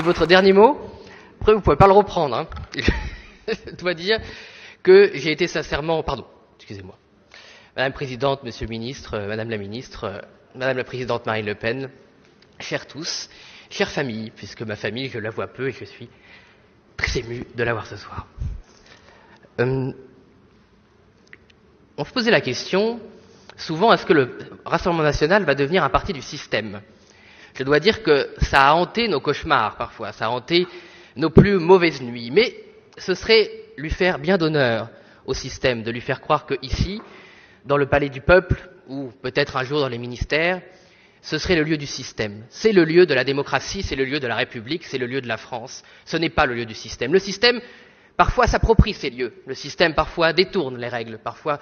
votre dernier mot. Après, vous ne pouvez pas le reprendre. Hein. Je dois dire que j'ai été sincèrement... Pardon, excusez-moi. Madame la Présidente, Monsieur le Ministre, Madame la Ministre, Madame la Présidente Marine Le Pen, chers tous, chère famille, puisque ma famille, je la vois peu et je suis très ému de la voir ce soir. On se posait la question, souvent, est-ce que le Rassemblement national va devenir un parti du système ? Je dois dire que ça a hanté nos cauchemars parfois, ça a hanté nos plus mauvaises nuits. Mais ce serait lui faire bien d'honneur au système, de lui faire croire qu'ici, dans le palais du peuple, ou peut-être un jour dans les ministères, ce serait le lieu du système. C'est le lieu de la démocratie, c'est le lieu de la République, c'est le lieu de la France. Ce n'est pas le lieu du système. Le système, parfois, s'approprie ces lieux. Le système, parfois, détourne les règles. Parfois,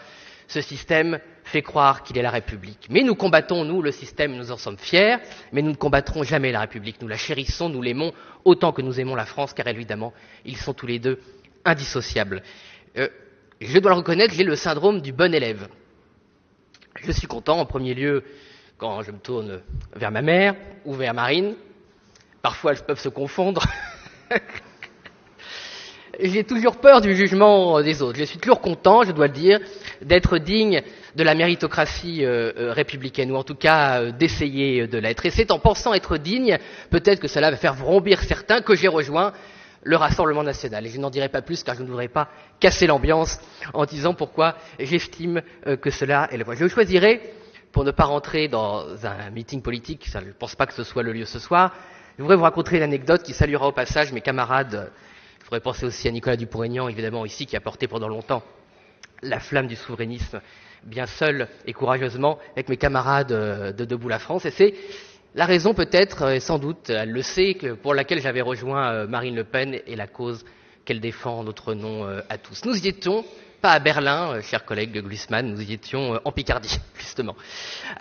ce système fait croire qu'il est la République. Mais nous combattons, nous, le système, nous en sommes fiers, mais nous ne combattrons jamais la République. Nous la chérissons, nous l'aimons autant que nous aimons la France, car évidemment, ils sont tous les deux indissociables. Je dois le reconnaître, j'ai le syndrome du bon élève. Je suis content, en premier lieu, quand je me tourne vers ma mère ou vers Marine. Parfois, elles peuvent se confondre. J'ai toujours peur du jugement des autres. Je suis toujours content, je dois le dire, d'être digne de la méritocratie républicaine, ou en tout cas d'essayer de l'être. Et c'est en pensant être digne, peut-être que cela va faire vrombir certains, que j'ai rejoint le Rassemblement national. Et je n'en dirai pas plus, car je ne voudrais pas casser l'ambiance en disant pourquoi j'estime que cela est la voie. Je choisirai, pour ne pas rentrer dans un meeting politique, je ne pense pas que ce soit le lieu ce soir, je voudrais vous raconter une anecdote qui saluera au passage mes camarades. Je voudrais penser aussi à Nicolas Dupont-Aignan, évidemment, ici, qui a porté pendant longtemps la flamme du souverainisme, bien seul et courageusement, avec mes camarades de Debout la France. Et c'est la raison peut-être, et sans doute, elle le sait, pour laquelle j'avais rejoint Marine Le Pen et la cause qu'elle défend en notre nom à tous. Nous y étions, pas à Berlin, chers collègues Glucksmann, nous y étions en Picardie, justement,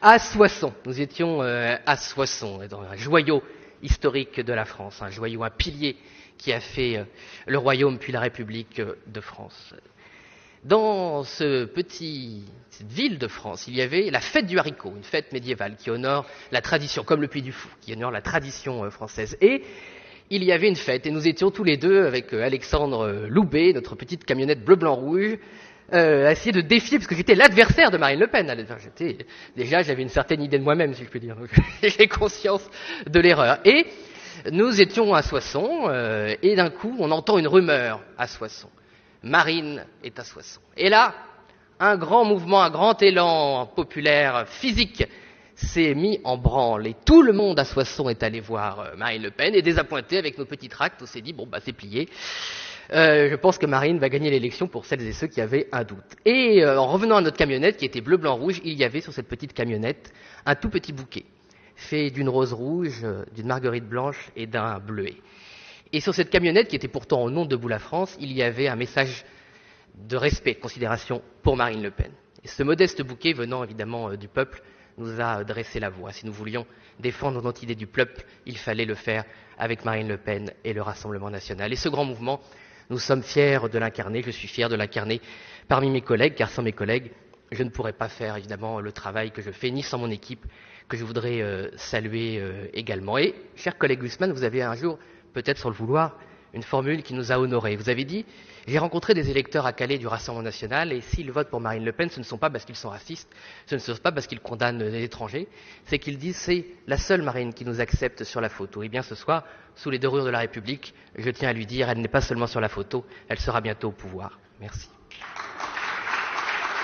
à Soissons. Nous étions à Soissons, dans un joyau historique de la France, un joyau, un pilier qui a fait le royaume puis la République de France. Dans cette ville de France, il y avait la fête du haricot, une fête médiévale qui honore la tradition, comme le Puy du Fou, qui honore la tradition française. Et il y avait une fête, et nous étions tous les deux avec Alexandre Loubet, notre petite camionnette bleu-blanc-rouge, à essayer de défier, parce que j'étais l'adversaire de Marine Le Pen. J'avais une certaine idée de moi-même, si je puis dire. Donc, j'ai conscience de l'erreur. Et nous étions à Soissons, et d'un coup, on entend une rumeur à Soissons. Marine est à Soissons. Et là, un grand mouvement, un grand élan populaire physique s'est mis en branle. Et tout le monde à Soissons est allé voir Marine Le Pen, et désappointé avec nos petits tracts, on s'est dit, bon, bah c'est plié. Je pense que Marine va gagner l'élection pour celles et ceux qui avaient un doute. Et en revenant à notre camionnette, qui était bleu, blanc, rouge, il y avait sur cette petite camionnette un tout petit bouquet, fait d'une rose rouge, d'une marguerite blanche et d'un bleuet. Et sur cette camionnette, qui était pourtant au nom de Debout la France, il y avait un message de respect, de considération pour Marine Le Pen. Et ce modeste bouquet, venant évidemment du peuple, nous a dressé la voie. Si nous voulions défendre notre idée du peuple, il fallait le faire avec Marine Le Pen et le Rassemblement national. Et ce grand mouvement, nous sommes fiers de l'incarner, je suis fier de l'incarner parmi mes collègues, car sans mes collègues, je ne pourrais pas faire évidemment le travail que je fais, ni sans mon équipe, que je voudrais saluer également. Et, chers collègues Glucksmann, vous avez un jour, peut-être sans le vouloir, une formule qui nous a honorés. Vous avez dit, j'ai rencontré des électeurs à Calais du Rassemblement national, et s'ils votent pour Marine Le Pen, ce ne sont pas parce qu'ils sont racistes, ce ne sont pas parce qu'ils condamnent les étrangers, c'est qu'ils disent, c'est la seule Marine qui nous accepte sur la photo. Et bien ce soir, sous les dorures de la République, je tiens à lui dire, elle n'est pas seulement sur la photo, elle sera bientôt au pouvoir. Merci.